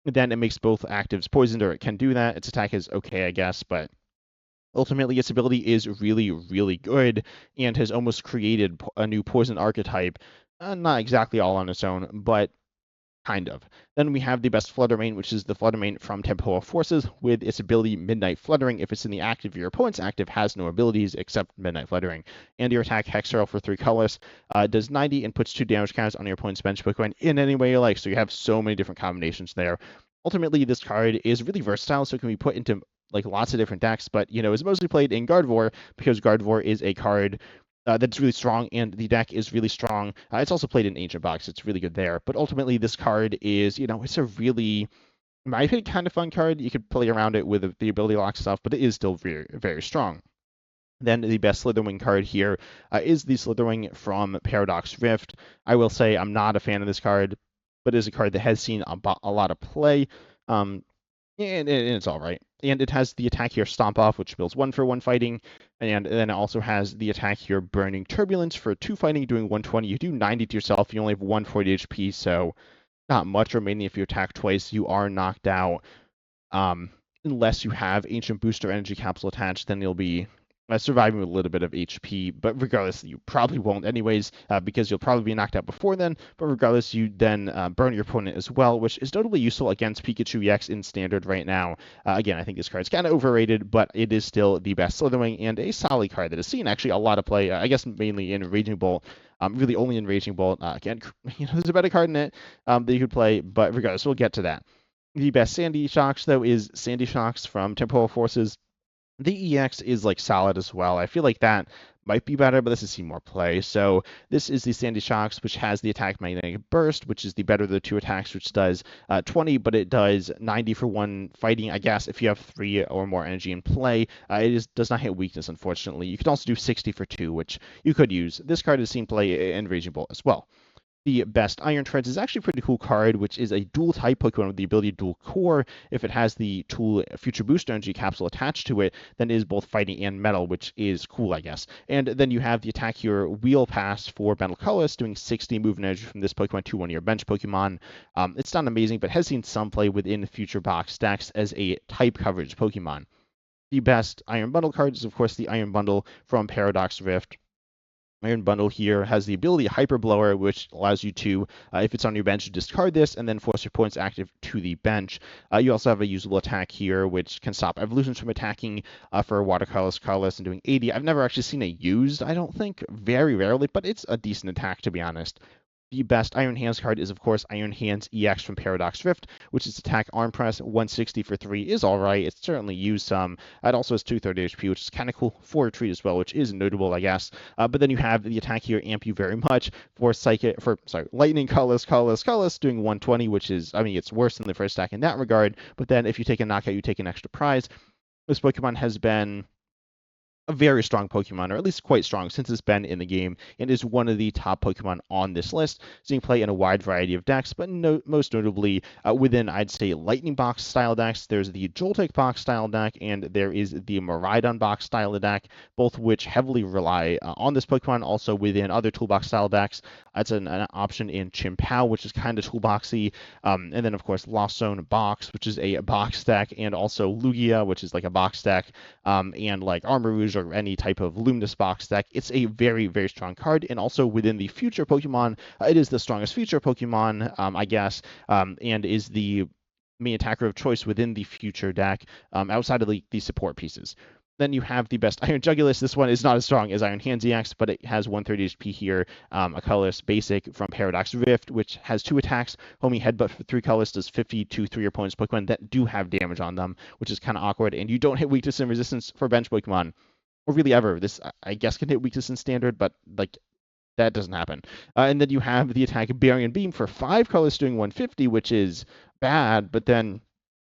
then it makes both actives poisoned, or it can do that. Its attack is okay, I guess, but ultimately its ability is really, really good and has almost created a new poison archetype. Not exactly all on its own, but kind of. Then we have the best Fluttermain, which is the Fluttermain from Temporal Forces with its ability Midnight Fluttering. If it's in the active, your opponent's active has no abilities except Midnight Fluttering. And your attack Hexerl for 3 colors does 90 and puts 2 damage counters on your opponent's bench Pokemon in any way you like. So you have so many different combinations there. Ultimately, this card is really versatile, so it can be put into like lots of different decks, but it's mostly played in Gardevoir because Gardevoir is a card that's really strong, and the deck is really strong. It's also played in Ancient Box. It's really good there. But ultimately, this card is, it's a really, in my opinion, kind of fun card. You could play around it with the ability lock stuff, but it is still very, very strong. Then the best Slitherwing card here is the Slitherwing from Paradox Rift. I will say I'm not a fan of this card, but it is a card that has seen a lot of play. And it's all right. And it has the attack here, Stomp Off, which builds 1 for 1 fighting. And then it also has the attack here, Burning Turbulence for 2 fighting, doing 120. You do 90 to yourself. You only have 140 HP, so not much remaining. If you attack twice, you are knocked out. Unless you have Ancient Booster Energy Capsule attached, then you'll be surviving with a little bit of HP, but regardless, you probably won't anyways, because you'll probably be knocked out before then, but regardless, you then burn your opponent as well, which is notably useful against Pikachu EX in Standard right now. Again, I think this card's kind of overrated, but it is still the best Slitherwing, and a solid card that has seen actually a lot of play, I guess mainly in Raging Bolt, really only in Raging Bolt. Again, there's a better card in it that you could play, but regardless, we'll get to that. The best Sandy Shocks, though, is Sandy Shocks from Temporal Forces. The EX is like solid as well. I feel like that might be better, but this has seen more play. So this is the Sandy Shocks, which has the attack Magnetic Burst, which is the better of the 2 attacks, which does 20, but it does 90 for 1 fighting, I guess, if you have 3 or more energy in play. Does not hit weakness, unfortunately. You could also do 60 for 2, which you could use. This card has seen play in Raging Bolt as well. The best Iron Treads is actually a pretty cool card, which is a dual type Pokemon with the ability to dual core. If it has the tool Future Booster Energy Capsule attached to it, then it is both fighting and metal, which is cool, I guess. And then you have the attack here, Wheel Pass for Metal Colorless, doing 60 movement energy from this Pokemon to one of your bench Pokemon. It's not amazing, but has seen some play within Future Box decks as a type coverage Pokemon. The best Iron Bundle card is, of course, the Iron Bundle from Paradox Rift. Iron Bundle here has the ability Hyper Blower, which allows you to, if it's on your bench, discard this and then force your opponent's active to the bench. You also have a usable attack here, which can stop evolutions from attacking for Watercolorless, Colorless, and doing 80. I've never actually seen it used, I don't think, very rarely, but it's a decent attack, to be honest. The best Iron Hands card is, of course, Iron Hands EX from Paradox Rift, which is attack Arm Press, 160 for 3 is alright. It's certainly used some. It also has 230 HP, which is kind of cool for retreat as well, which is notable, I guess. But then you have the attack here, Amp You Very Much, for Lightning Colorless, doing 120, which is, it's worse than the first attack in that regard. But then if you take a knockout, you take an extra prize. This Pokemon has been a very strong Pokemon, or at least quite strong since it's been in the game, and is one of the top Pokemon on this list, seeing play in a wide variety of decks, but most notably within, I'd say, Lightning Box style decks. There's the Joltik Box style deck, and there is the Maridon Box style deck, both which heavily rely on this Pokemon. Also within other Toolbox style decks, that's an option in Chimpow, which is kind of toolboxy, and then of course Lost Zone Box, which is a box deck, and also Lugia, which is like a box deck, and like Armor Rouge, Armarouge or any type of Luminous Box deck, it's a very, very strong card. And also within the future Pokemon, it is the strongest future Pokemon, I guess, and is the main attacker of choice within the future deck, outside of the support pieces. Then you have the best Iron Jugulus. This one is not as strong as Iron Hands EX, but it has 130 HP here. A colorless basic from Paradox Rift, which has 2 attacks. Homing Headbutt for 3 colors does 50 to 3 opponents' Pokemon that do have damage on them, which is kind of awkward. And you don't hit weakness and resistance for bench Pokemon, or really ever. This, I guess, can hit weakness in standard, but like that doesn't happen. And then you have the attack Barrier Beam for 5 colors doing 150, which is bad, but then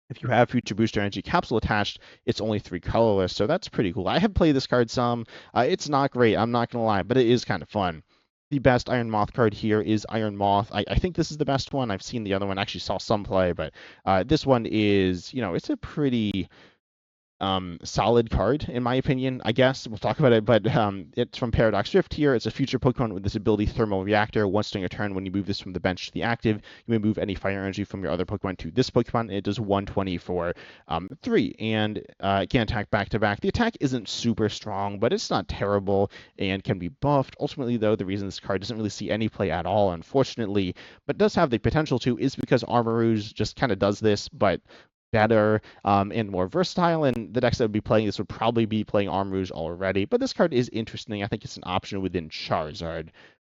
if you have Future Booster Energy Capsule attached, it's only 3 colorless, so that's pretty cool. I have played this card some. It's not great, I'm not going to lie, but it is kind of fun. The best Iron Moth card here is Iron Moth. I think this is the best one. I've seen the other one, actually saw some play, but this one is, it's a pretty solid card in my opinion. I guess we'll talk about it, but it's from Paradox Rift here. It's a future Pokemon with this ability, Thermal Reactor. Once during a turn, when you move this from the bench to the active, you may move any fire energy from your other Pokemon to this Pokemon, and it does 120 for 3, and it can attack back to back. The attack isn't super strong, but it's not terrible and can be buffed. Ultimately, though, the reason this card doesn't really see any play at all, unfortunately, but does have the potential to, is because Armarouge just kind of does this, but better and more versatile, and the decks that would be playing this would probably be playing Armarouge already, but this card is interesting. I think it's an option within Charizard.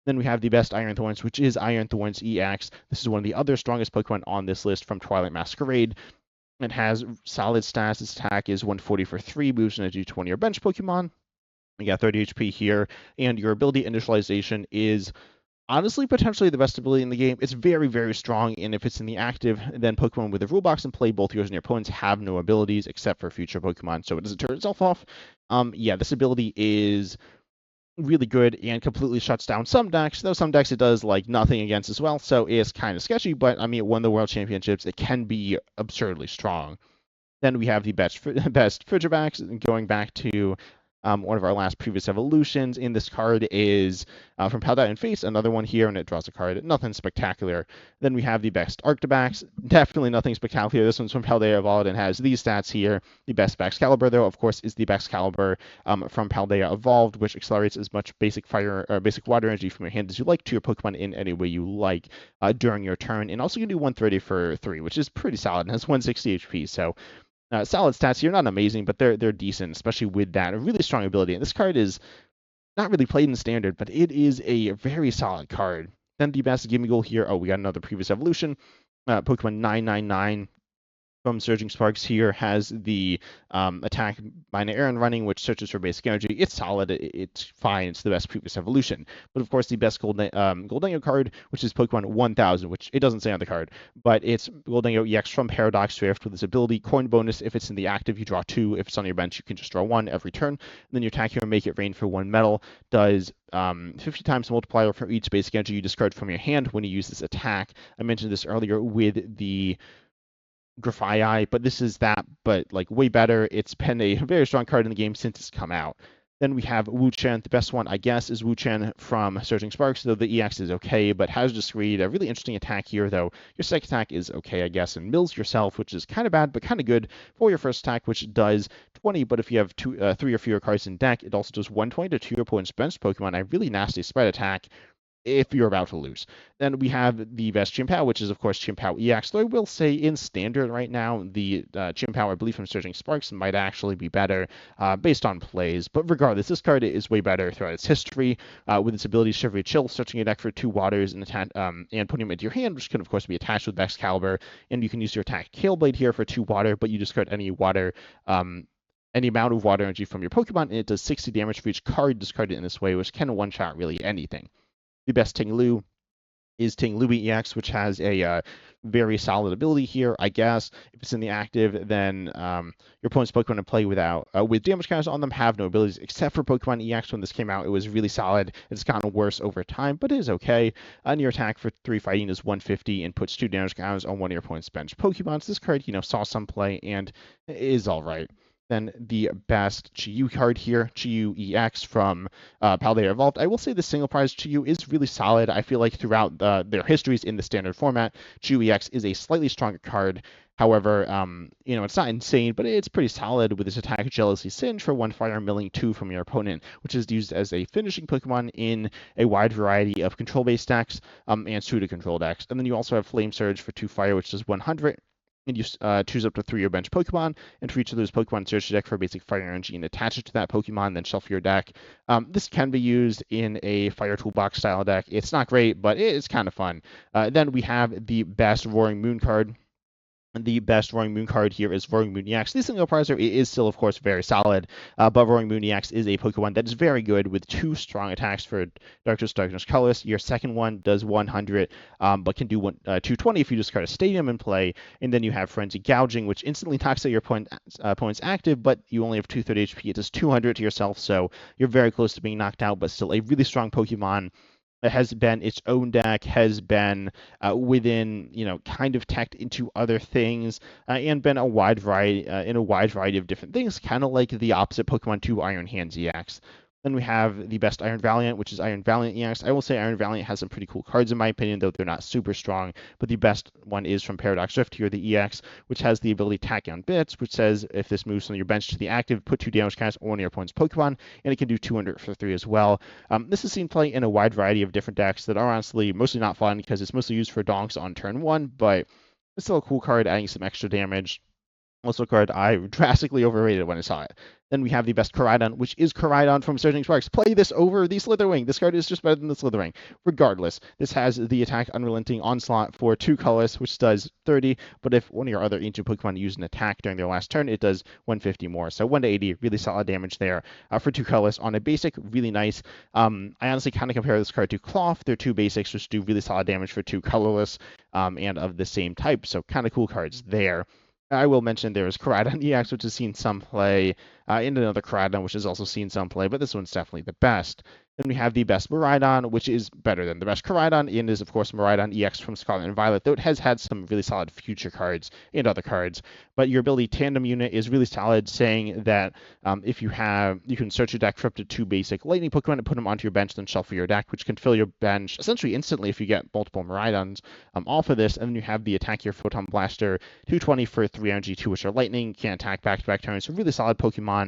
Then we have the best Iron Thorns, which is Iron Thorns EX. This is one of the other strongest Pokemon on this list from Twilight Masquerade. It has solid stats. Its attack is 140 for 3, moves in a G20 or bench Pokemon. You got 30 HP here, and your ability Initialization is honestly potentially the best ability in the game. It's very, very strong, and if it's in the active, then Pokemon with the rule box in play, both yours and your opponents, have no abilities except for future Pokemon, so it doesn't turn itself off. Yeah, this ability is really good and completely shuts down some decks, though some decks it does like nothing against as well, so it's kind of sketchy, but I mean, it won the World Championships. It can be absurdly strong. Then we have the best Frigerafs, going back to one of our last previous evolutions. In this card is from Paldea and Face, another one here, and it draws a card. Nothing spectacular. Then we have the best Arctobax. Definitely nothing spectacular. This one's from Paldea Evolved and has these stats here. The best Backcalibur, though, of course, is the Backcalibur from Paldea Evolved, which accelerates as much basic fire or basic water energy from your hand as you like to your Pokemon in any way you like during your turn. And also you can do 130 for 3, which is pretty solid, and has 160 HP. So solid stats here, not amazing, but they're decent, especially with that. A really strong ability. And this card is not really played in standard, but it is a very solid card. Then the best Gimmighoul here. Oh, we got another previous evolution. Pokemon 999 from Surging Sparks here has the attack Minor Aron running, which searches for basic energy. It's solid. It's fine. It's the best previous evolution. But of course, the best Gholdengo card, which is Pokemon 1000, which it doesn't say on the card, but it's Gholdengo EX from Paradox Rift with this ability, coin bonus. If it's in the active, you draw 2. If it's on your bench, you can just draw 1 every turn. And then you attack here and make it rain for 1 metal. Does 50 times multiplier for each basic energy you discard from your hand when you use this attack. I mentioned this earlier with the Grafaiai, but this is that, but like way better. It's been a very strong card in the game since it's come out. Then we have Wu-Chen. The best one, I guess, is Wu-Chen from Surging Sparks, though the EX is okay, but Hazardous Greed, a really interesting attack here, though. Your second attack is okay, I guess, and mills yourself, which is kind of bad, but kind of good for your first attack, which does 20, but if you have 3 or fewer cards in deck, it also does 120 to 2 opponent's bench Pokemon, a really nasty spread attack if you're about to lose. Then we have the best Chimpao, which is, of course, Chimpao EX. Though I will say, in Standard right now, the Chimpao, I believe, from Surging Sparks might actually be better based on plays. But regardless, this card is way better throughout its history, with its ability Shivery Chill, searching your deck for 2 waters and putting them into your hand, which can, of course, be attached with Backcalibur. And you can use your attack Kale Blade here for 2 water, but you discard any water, any amount of water energy from your Pokemon, and it does 60 damage for each card discarded in this way, which can one-shot really anything. The best Ting-Lu is Ting-Lu EX, which has a very solid ability here, I guess. If it's in the active, then your opponent's Pokemon in play with damage counters on them have no abilities, except for Pokemon EX. When this came out, it was really solid. It's gotten worse over time, but it is okay. And your attack for 3 fighting is 150 and puts 2 damage counters on one of your opponent's bench Pokemon. So this card, saw some play and is all right. Then the best Chu card here, Chu EX from Paldea Evolved. I will say the single prize Chu is really solid. I feel like throughout their histories in the standard format, Chu EX is a slightly stronger card However, it's not insane, but it's pretty solid with its attack Jealousy Singe for 1 fire, milling 2 from your opponent, which is used as a finishing Pokemon in a wide variety of control-based decks and pseudo-control decks. And then you also have Flame Surge for 2 fire, which does 100. And you choose up to 3 of your bench Pokemon, and for each of those Pokemon, search your deck for a basic fire energy and attach it to that Pokemon, then shuffle your deck. This can be used in a Fire Toolbox style deck. It's not great, but it's kind of fun. Then we have the best Roaring Moon card. The best Roaring Moon card here is Roaring Moon EX. The single prizer is still, of course, very solid, but Roaring Moon EX is a Pokemon that is very good with 2 strong attacks for Darkness, Colorless. Your second one does 100, but can do 220 if you discard a Stadium in play. And then you have Frenzy Gouging, which instantly knocks out your opponent's active, but you only have 230 HP. It does 200 to yourself, so you're very close to being knocked out, but still a really strong Pokemon. It has been its own deck, has been within, kind of teched into other things, and been a wide variety in a wide variety of different things, kind of like the opposite Pokemon to Iron Hands EX. Then we have the best Iron Valiant, which is Iron Valiant EX. I will say Iron Valiant has some pretty cool cards in my opinion, though they're not super strong. But the best one is from Paradox Rift here, the EX, which has the ability Tachyon Bits, which says if this moves from your bench to the active, put 2 damage counters on one of your opponent's Pokemon, and it can do 200 for 3 as well. This is seen play in a wide variety of different decks that are honestly mostly not fun because it's mostly used for donks on turn 1, but it's still a cool card, adding some extra damage. Also a card I drastically overrated when I saw it. Then we have the best Koraidon, which is Koraidon from Surging Sparks. Play this over the Slitherwing. This card is just better than the Slitherwing. Regardless, this has the attack Unrelenting Onslaught for 2 colors, which does 30, but if one of your other ancient Pokemon use an attack during their last turn, it does 150 more. So 1 to 80, really solid damage there for 2 colors on a basic, really nice. I honestly kind of compare this card to Cloth. They're 2 basics, which do really solid damage for 2 colorless and of the same type. So kind of cool cards there. I will mention there is Charadette EX, which has seen some play, and another Charadette, which has also seen some play, but this one's definitely the best. Then we have the best Maridon, which is better than the best Charadette, and is, of course, Maridon EX from Scarlet and Violet, though it has had some really solid future cards and other cards. But your ability Tandem Unit is really solid, saying that if you can search your deck for up to 2 basic Lightning Pokemon and put them onto your bench, then shuffle your deck, which can fill your bench essentially instantly if you get multiple Maridons off of this. And then you have the Attack Your Photon Blaster, 220 for 3 energy, 2 which are Lightning, can attack back-to-back turns. So really solid Pokemon.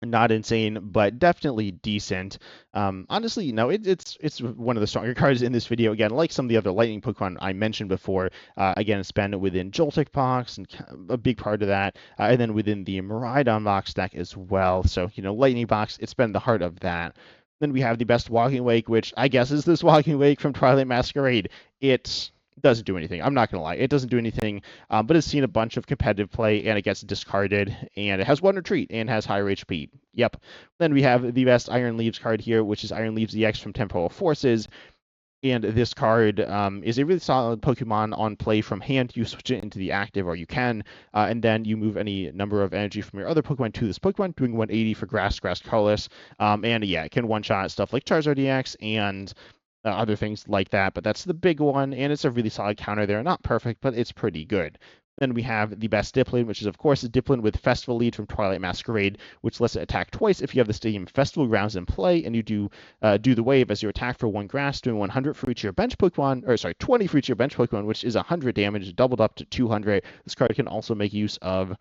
Not insane, but definitely decent. Honestly, it's one of the stronger cards in this video. Again, like some of the other Lightning Pokemon I mentioned before. Again, it's been within Joltik box and a big part of that, and then within the Maridon box deck as well. So, Lightning box, it's been the heart of that. Then we have the best Walking Wake, which I guess is this Walking Wake from Twilight Masquerade. It doesn't do anything. I'm not going to lie. It doesn't do anything, but it's seen a bunch of competitive play, and it gets discarded, and it has 1 retreat, and has higher HP. Yep. Then we have the best Iron Leaves card here, which is Iron Leaves EX from Temporal Forces. And this card is a really solid Pokemon on play from hand. You switch it into the active, or you can, and then you move any number of energy from your other Pokemon to this Pokemon, doing 180 for Grass Colorless. And yeah, it can one-shot stuff like Charizard EX and other things like that, but that's the big one, and it's a really solid counter there. Not perfect, but it's pretty good. Then we have the best Dipplin, which is, of course, a Dipplin with Festival Lead from Twilight Masquerade, which lets it attack twice if you have the Stadium Festival grounds in play, and you do the wave as your attack for 1 grass, doing 100 for each of your bench Pokemon, or sorry, 20 for each of your bench Pokemon, which is 100 damage, doubled up to 200. This card can also make use of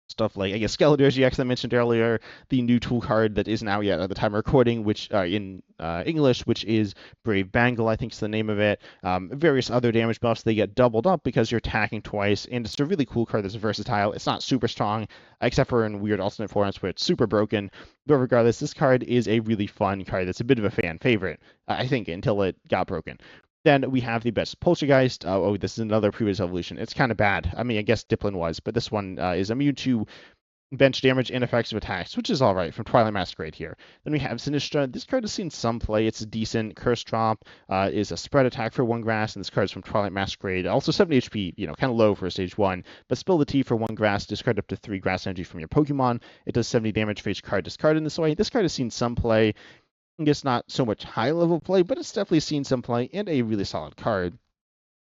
stuff like, I guess, Skeletor's EX I mentioned earlier, the new tool card that isn't out yet at the time of recording, which in English, which is Brave Bangle, I think is the name of it. Various other damage buffs, they get doubled up because you're attacking twice, and it's a really cool card that's versatile. It's not super strong, except for in weird alternate forms where it's super broken, but regardless, this card is a really fun card that's a bit of a fan favorite, I think, until it got broken. Then we have the best Poltergeist. Oh, this is another previous evolution. It's kind of bad. I mean, I guess Dipplin was, but this one is immune to bench damage and effective attacks, which is all right from Twilight Masquerade here. Then we have Sinistra. This card has seen some play. It's a decent. Curse Drop is a spread attack for 1 grass, and this card is from Twilight Masquerade. Also 70 HP, kind of low for stage 1, but Spill the Tea for 1 grass, discard up to 3 grass energy from your Pokemon. It does 70 damage for each card discarded in this way. This card has seen some play. I guess not so much high-level play, but it's definitely seen some play, and a really solid card.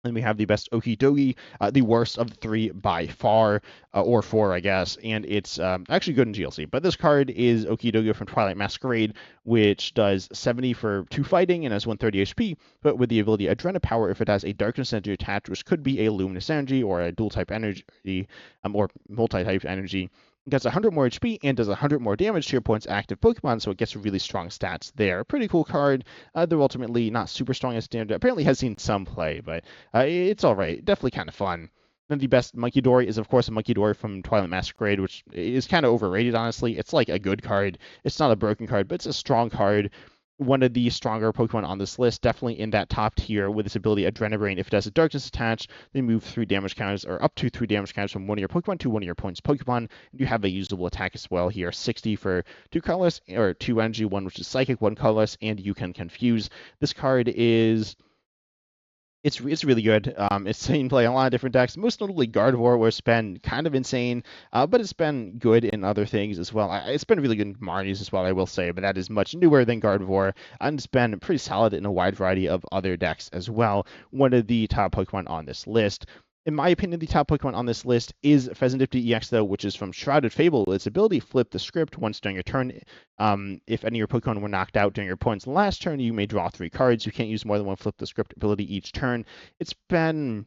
Then we have the best Okidogi, the worst of the three by far, or four, I guess, and it's actually good in GLC. But this card is Okidogi from Twilight Masquerade, which does 70 for 2 fighting and has 130 HP, but with the ability Adrena Power if it has a Darkness Energy attached, which could be a Luminous Energy or a Dual-type Energy, or Multi-type Energy. It gets 100 more HP and does 100 more damage to your opponent's active Pokemon, so it gets really strong stats there. Pretty cool card. They're ultimately not super strong as standard. Apparently has seen some play, but it's all right. Definitely kind of fun. Then the best Monkey Dory is, of course, a Monkey Dory from Twilight Masquerade, which is kind of overrated, honestly. It's like a good card. It's not a broken card, but it's a strong card. One of the stronger Pokemon on this list, definitely in that top tier with its ability Adrenabrain. If it has a Darkness attached, they move 3 damage counters, or up to 3 damage counters from one of your Pokemon to one of your opponent's Pokemon. And you have a usable attack as well here, 60 for 2 colorless, or 2 energy, 1 which is Psychic, 1 colorless, and you can confuse. This card is... It's really good. It's seen play a lot of different decks, most notably Gardevoir, where it's been kind of insane, but it's been good in other things as well. It's been really good in Marnies as well, I will say, but that is much newer than Gardevoir, and it's been pretty solid in a wide variety of other decks as well. One of the top Pokemon on this list. In my opinion, the top Pokemon on this list is Fezantifty EX, though, which is from Shrouded Fable. Its ability flip the script once during your turn. If any of your Pokemon were knocked out during your opponent's last turn, you may draw 3 cards. You can't use more than one flip the script ability each turn. It's been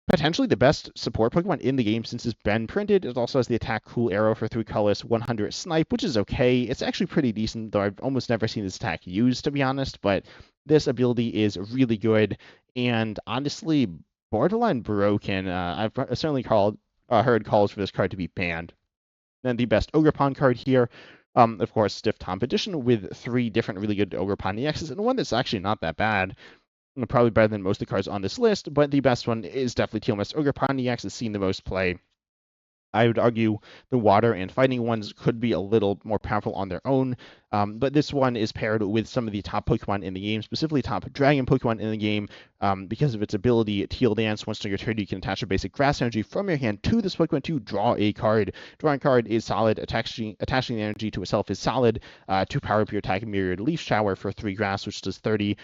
potentially the best support Pokemon in the game since it's been printed. It also has the attack Cool Arrow for 3 colors, 100 Snipe, which is okay. It's actually pretty decent, though I've almost never seen this attack used, to be honest. But this ability is really good, and honestly, borderline broken. I've certainly heard calls for this card to be banned. Then the best Ogerpon card here, of course, Stiff Competition with 3 different really good Ogerpon EXs, and one that's actually not that bad. Probably better than most of the cards on this list, but the best one is definitely TMS Ogerpon EX. Has seen the most play. I would argue the water and fighting ones could be a little more powerful on their own, but this one is paired with some of the top Pokemon in the game, specifically top Dragon Pokemon in the game, because of its ability Teal Dance. Once during your turn, you can attach a basic Grass Energy from your hand to this Pokemon to draw a card. Drawing a card is solid. Attaching the energy to itself is solid. To power up your attack, Myriad Leaf Shower for 3 Grass, which does 30.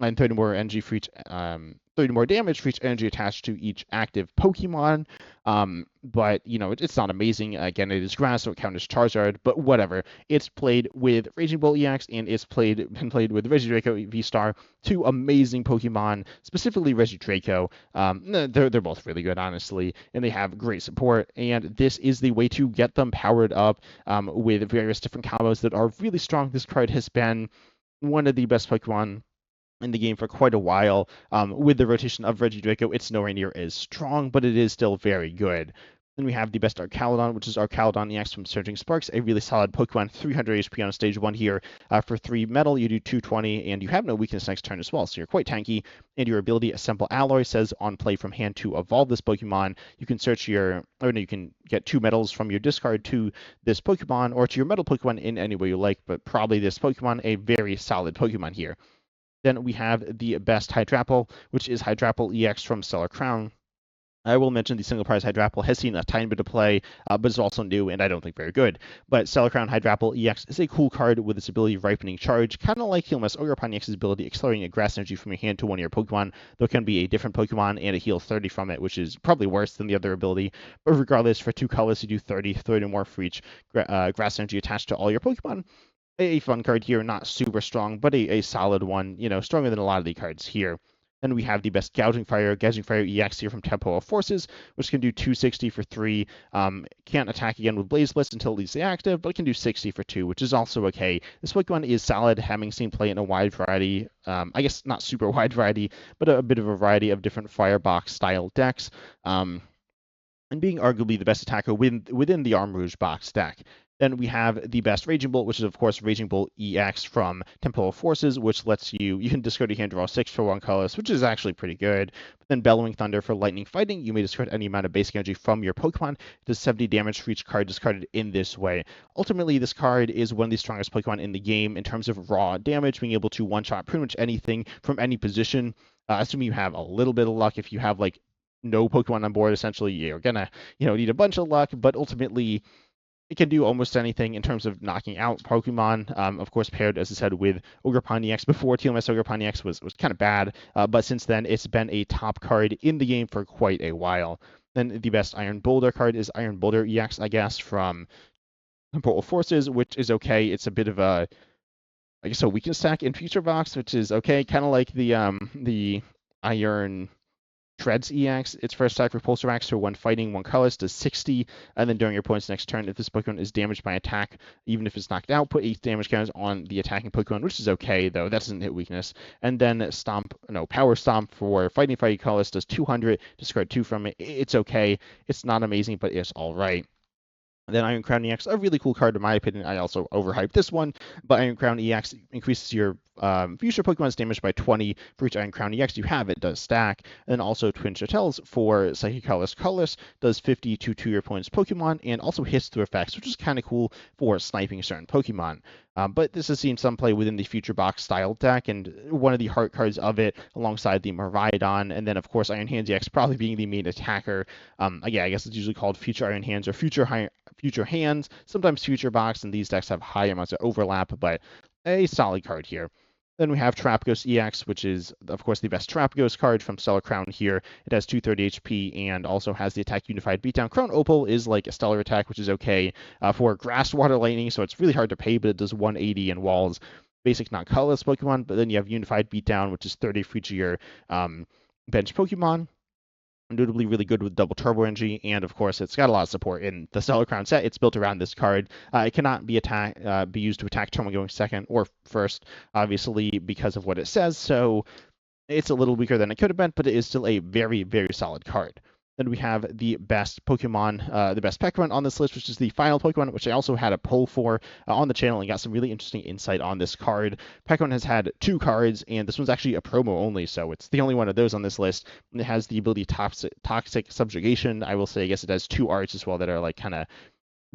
And 30 more energy for each, 30 more damage for each energy attached to each active Pokemon. But it's not amazing. Again, it is grass, so it counts as Charizard. But whatever. It's played with Raging Bull EX, and it's been played with Regidrago V-Star. 2 amazing Pokemon, specifically Regidrago. They're both really good, honestly, and they have great support. And this is the way to get them powered up with various different combos that are really strong. This card has been one of the best Pokemon in the game for quite a while. With the rotation of Regidrago, it's nowhere near as strong, but it is still very good. Then we have the best Archaludon, which is Archaludon EX from Surging Sparks, a really solid Pokemon, 300 HP on stage 1 here. For 3 metal, you do 220, and you have no weakness next turn as well, so you're quite tanky. And your ability Assemble Alloy says on play from hand to evolve this Pokemon, you can you can get 2 metals from your discard to this Pokemon, or to your metal Pokemon in any way you like, but probably this Pokemon, a very solid Pokemon here. Then we have the best Hydrapple, which is Hydrapple EX from Stellar Crown. I will mention the single prize Hydrapple has seen a tiny bit of play, but it's also new and I don't think very good. But Stellar Crown Hydrapple EX is a cool card with its ability Ripening Charge, kind of like Healmas Ogerpon EX's ability accelerating a Grass Energy from your hand to one of your Pokemon, though it can be a different Pokemon and a heal 30 from it, which is probably worse than the other ability. But regardless, for 2 colors, you do 30 more for each Grass Energy attached to all your Pokemon. A fun card here, not super strong, but a solid one, stronger than a lot of the cards here. Then we have the best Gouging Fire EX here from Tempo of Forces, which can do 260 for 3. Can't attack again with Blaze Blitz until it leaves the active, but it can do 60 for 2, which is also okay. This Pokemon is solid, having seen play in a wide variety, I guess not super wide variety, but a bit of a variety of different Firebox style decks. And being arguably the best attacker within the Arm Rouge box deck. Then we have the best Raging Bolt, which is, of course, Raging Bolt EX from Temple of Forces, which lets you can discard your hand, draw 6 for 1 colorless, which is actually pretty good. But then Bellowing Thunder for Lightning Fighting, you may discard any amount of basic energy from your Pokemon. It does 70 damage for each card discarded in this way. Ultimately, this card is one of the strongest Pokemon in the game in terms of raw damage, being able to one-shot pretty much anything from any position. Assuming you have a little bit of luck. If you have, no Pokemon on board, essentially, you're gonna, need a bunch of luck, but ultimately, It can do almost anything in terms of knocking out Pokemon. Of course, paired, as I said, with Kon EX. Before TMS, Kon EX was kind of bad, but since then, it's been a top card in the game for quite a while. Then the best Iron Boulder card is Iron Boulder EX, I guess, from Portal Forces, which is okay. It's a bit of a, I guess, a weakness stack in Future Box, which is okay, kind of like the Iron Shreds EX. Its first attack Repulsor Max for one fighting, one colorless, does 60, and then during your opponent's next turn, if this Pokemon is damaged by attack, even if it's knocked out, put 8 damage counters on the attacking Pokemon, which is okay, though. That doesn't hit weakness. And then Power Stomp for fighting colorless does 200, discard 2 from it. It's okay. It's not amazing, but it's alright. Then Iron Crown EX, a really cool card in my opinion. I also overhyped this one, but Iron Crown EX increases your future Pokemon's damage by 20 for each Iron Crown EX you have. It does stack. And then also Twin Chatels for Psychic Colorless does 50 to your opponent's Pokemon, and also hits through effects, which is kind of cool for sniping certain Pokemon. But this has seen some play within the Future Box style deck, and one of the heart cards of it alongside the Maridon, and then of course Iron Hands EX probably being the main attacker. Yeah, I guess it's usually called Future Iron Hands or Future Hands, sometimes Future Box, and these decks have high amounts of overlap, but a solid card here. Then we have Trapghost EX, which is, of course, the best Trapghost card from Stellar Crown here. It has 230 HP and also has the attack Unified Beatdown. Crown Opal is like a Stellar attack, which is okay for Grass, Water, Lightning, so it's really hard to pay, but it does 180 in walls. Basic non-colorless Pokemon, but then you have Unified Beatdown, which is 30 for each of your bench Pokemon. Notably really good with double turbo energy, and of course it's got a lot of support in the Stellar Crown set. It's built around this card. It cannot be used to attack turn one going second or first, obviously because of what it says, so it's a little weaker than it could have been, but it is still a very, very solid card. Then we have the best Pokemon, the best Pokemon on this list, which is the final Pokemon, which I also had a poll for on the channel and got some really interesting insight on this card. Pokemon has had 2 cards, and this one's actually a promo only, so it's the only one of those on this list. And it has the ability Toxic Subjugation. I will say, I guess it has 2 arts as well that are like kind of.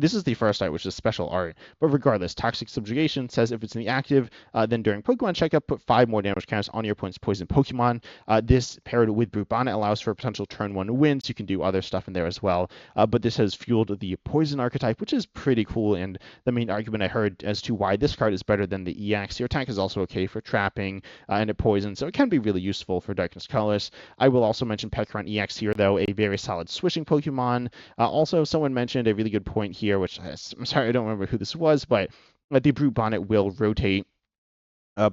This is the first art, which is special art. But regardless, Toxic Subjugation says if it's in the active, then during Pokemon Checkup, put 5 more damage counters on your opponent's poison Pokemon. This paired with Brupana allows for a potential turn 1 win, so you can do other stuff in there as well. But this has fueled the Poison archetype, which is pretty cool. And the main argument I heard as to why this card is better than the EX, your attack is also okay for trapping and it poisons, so it can be really useful for Darkness Colorless. I will also mention Palian EX here, though, a very solid switching Pokemon. Also, someone mentioned a really good point here, which I'm sorry, I don't remember who this was, but the Brute Bonnet will rotate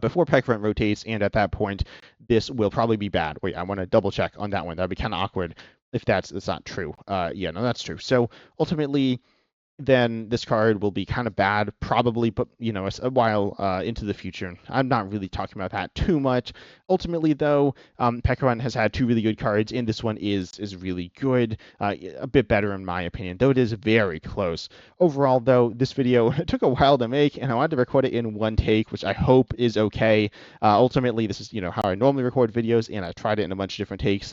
before Pekran rotates, and at that point, this will probably be bad. Wait, I want to double check on that one. That'd be kind of awkward if that's not true. Yeah, no, that's true. So ultimately, then this card will be kind of bad, probably, but it's a while into the future. I'm not really talking about that too much. Ultimately, though, Pekkaron has had 2 really good cards, and this one is really good, a bit better in my opinion, though it is very close. Overall, though, this video took a while to make, and I wanted to record it in one take, which I hope is okay. Ultimately, this is how I normally record videos, and I tried it in a bunch of different takes,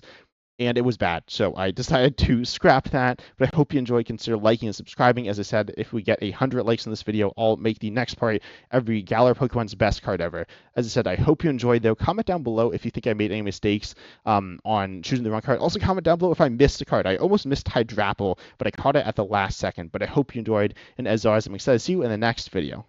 and it was bad, so I decided to scrap that. But I hope you enjoyed. Consider liking and subscribing. As I said, if we get 100 likes on this video, I'll make the next part every Galar Pokemon's best card ever. As I said, I hope you enjoyed, though. Comment down below if you think I made any mistakes on choosing the wrong card. Also, comment down below if I missed a card. I almost missed Hydrapple, but I caught it at the last second. But I hope you enjoyed, and as always, I'm excited to see you in the next video.